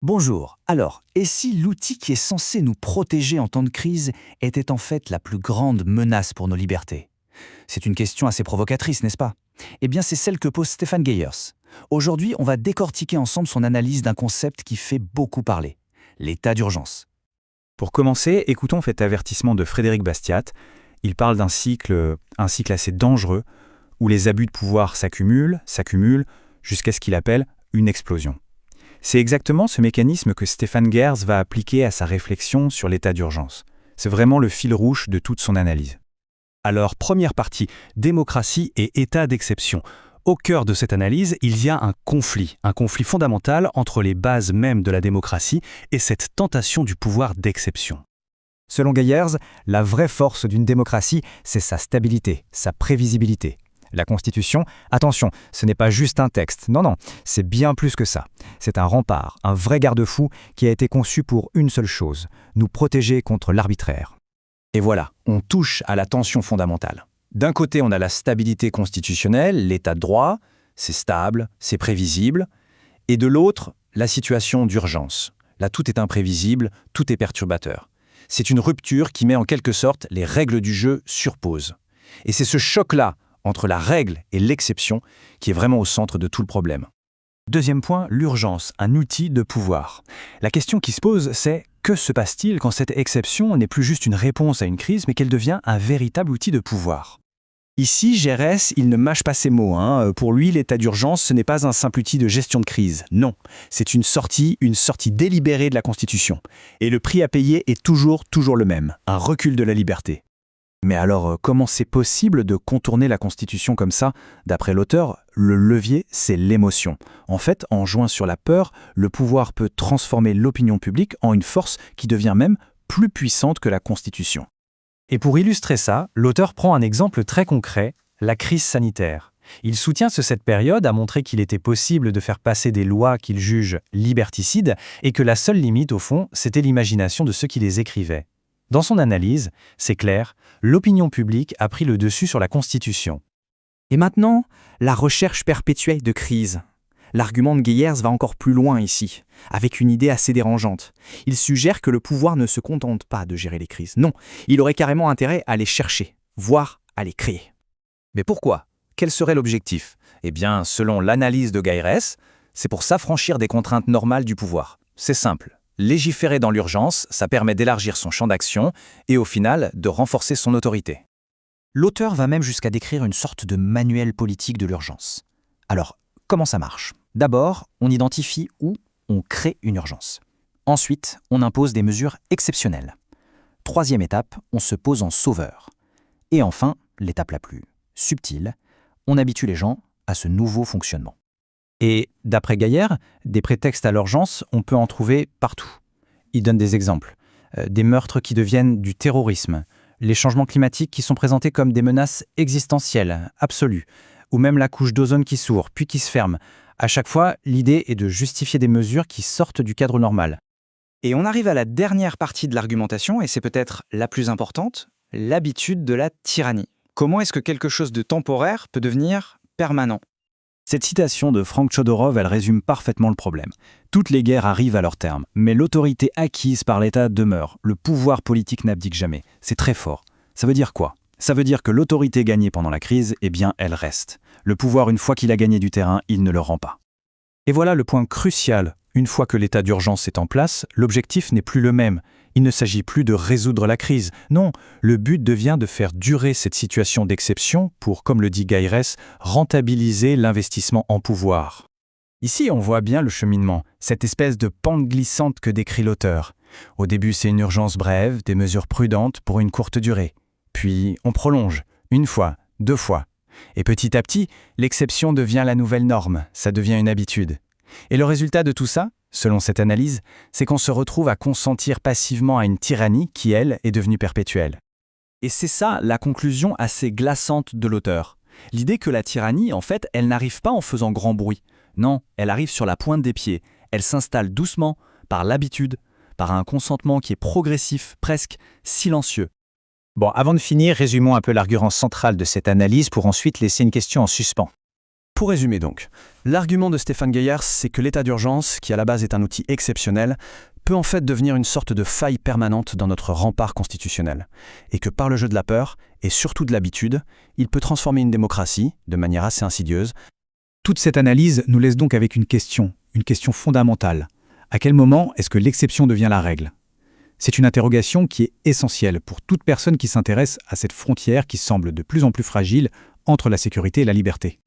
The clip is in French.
Bonjour. Alors, et si l'outil qui est censé nous protéger en temps de crise était en fait la plus grande menace pour nos libertés? C'est une question assez provocatrice, n'est-ce pas? Eh bien, c'est celle que pose Stéphane Geyers. Aujourd'hui, on va décortiquer ensemble son analyse d'un concept qui fait beaucoup parler, l'état d'urgence. Pour commencer, écoutons cet avertissement de Frédéric Bastiat. Il parle d'un cycle assez dangereux, où les abus de pouvoir s'accumulent, jusqu'à ce qu'il appelle une explosion. C'est exactement ce mécanisme que Stéphane Geyers va appliquer à sa réflexion sur l'état d'urgence. C'est vraiment le fil rouge de toute son analyse. Alors, première partie, démocratie et état d'exception. Au cœur de cette analyse, il y a un conflit fondamental entre les bases mêmes de la démocratie et cette tentation du pouvoir d'exception. Selon Geyers, la vraie force d'une démocratie, c'est sa stabilité, sa prévisibilité. La Constitution, attention, ce n'est pas juste un texte, non, c'est bien plus que ça. C'est un rempart, un vrai garde-fou qui a été conçu pour une seule chose, nous protéger contre l'arbitraire. Et voilà, on touche à la tension fondamentale. D'un côté, on a la stabilité constitutionnelle, l'état de droit, c'est stable, c'est prévisible. Et de l'autre, la situation d'urgence. Là, tout est imprévisible, tout est perturbateur. C'est une rupture qui met en quelque sorte les règles du jeu sur pause. Et c'est ce choc-là, entre la règle et l'exception, qui est vraiment au centre de tout le problème. Deuxième point, l'urgence, un outil de pouvoir. La question qui se pose, c'est que se passe-t-il quand cette exception n'est plus juste une réponse à une crise, mais qu'elle devient un véritable outil de pouvoir? Ici, Geyers, il ne mâche pas ses mots. Pour lui, l'état d'urgence, ce n'est pas un simple outil de gestion de crise. Non, c'est une sortie délibérée de la Constitution. Et le prix à payer est toujours le même, un recul de la liberté. Mais alors, comment c'est possible de contourner la Constitution comme ça? D'après l'auteur, le levier, c'est l'émotion. En fait, en jouant sur la peur, le pouvoir peut transformer l'opinion publique en une force qui devient même plus puissante que la Constitution. Et pour illustrer ça, l'auteur prend un exemple très concret, la crise sanitaire. Il soutient que cette période a montré qu'il était possible de faire passer des lois qu'il juge liberticides et que la seule limite, au fond, c'était l'imagination de ceux qui les écrivaient. Dans son analyse, c'est clair, l'opinion publique a pris le dessus sur la Constitution. Et maintenant, la recherche perpétuelle de crise. L'argument de Geyers va encore plus loin ici, avec une idée assez dérangeante. Il suggère que le pouvoir ne se contente pas de gérer les crises. Non, il aurait carrément intérêt à les chercher, voire à les créer. Mais pourquoi? Quel serait l'objectif? Eh bien, selon l'analyse de Geyers, c'est pour s'affranchir des contraintes normales du pouvoir. C'est simple. Légiférer dans l'urgence, ça permet d'élargir son champ d'action et au final de renforcer son autorité. L'auteur va même jusqu'à décrire une sorte de manuel politique de l'urgence. Alors, comment ça marche? D'abord, on identifie où on crée une urgence. Ensuite, on impose des mesures exceptionnelles. Troisième étape, on se pose en sauveur. Et enfin, l'étape la plus subtile, on habitue les gens à ce nouveau fonctionnement. Et d'après Geyers, des prétextes à l'urgence, on peut en trouver partout. Il donne des exemples. Des meurtres qui deviennent du terrorisme, les changements climatiques qui sont présentés comme des menaces existentielles, absolues, ou même la couche d'ozone qui s'ouvre, puis qui se ferme. À chaque fois, l'idée est de justifier des mesures qui sortent du cadre normal. Et on arrive à la dernière partie de l'argumentation, et c'est peut-être la plus importante, l'habitude de la tyrannie. Comment est-ce que quelque chose de temporaire peut devenir permanent? Cette citation de Frank Chodorov, elle résume parfaitement le problème. Toutes les guerres arrivent à leur terme, mais l'autorité acquise par l'État demeure. Le pouvoir politique n'abdique jamais. C'est très fort. Ça veut dire quoi? Ça veut dire que l'autorité gagnée pendant la crise, eh bien, elle reste. Le pouvoir, une fois qu'il a gagné du terrain, il ne le rend pas. Et voilà le point crucial. Une fois que l'état d'urgence est en place, l'objectif n'est plus le même. Il ne s'agit plus de résoudre la crise. Non, le but devient de faire durer cette situation d'exception pour, comme le dit Geyers, rentabiliser l'investissement en pouvoir. Ici, on voit bien le cheminement, cette espèce de pente glissante que décrit l'auteur. Au début, c'est une urgence brève, des mesures prudentes pour une courte durée. Puis, on prolonge, une fois, deux fois. Et petit à petit, l'exception devient la nouvelle norme, ça devient une habitude. Et le résultat de tout ça, selon cette analyse, c'est qu'on se retrouve à consentir passivement à une tyrannie qui, elle, est devenue perpétuelle. Et c'est ça la conclusion assez glaçante de l'auteur. L'idée que la tyrannie, en fait, elle n'arrive pas en faisant grand bruit. Non, elle arrive sur la pointe des pieds. Elle s'installe doucement, par l'habitude, par un consentement qui est progressif, presque silencieux. Bon, avant de finir, résumons un peu l'argument central de cette analyse pour ensuite laisser une question en suspens. Pour résumer donc, l'argument de Stéphane Gayers, c'est que l'état d'urgence, qui à la base est un outil exceptionnel, peut en fait devenir une sorte de faille permanente dans notre rempart constitutionnel. Et que par le jeu de la peur, et surtout de l'habitude, il peut transformer une démocratie, de manière assez insidieuse. Toute cette analyse nous laisse donc avec une question fondamentale. À quel moment est-ce que l'exception devient la règle ? C'est une interrogation qui est essentielle pour toute personne qui s'intéresse à cette frontière qui semble de plus en plus fragile entre la sécurité et la liberté.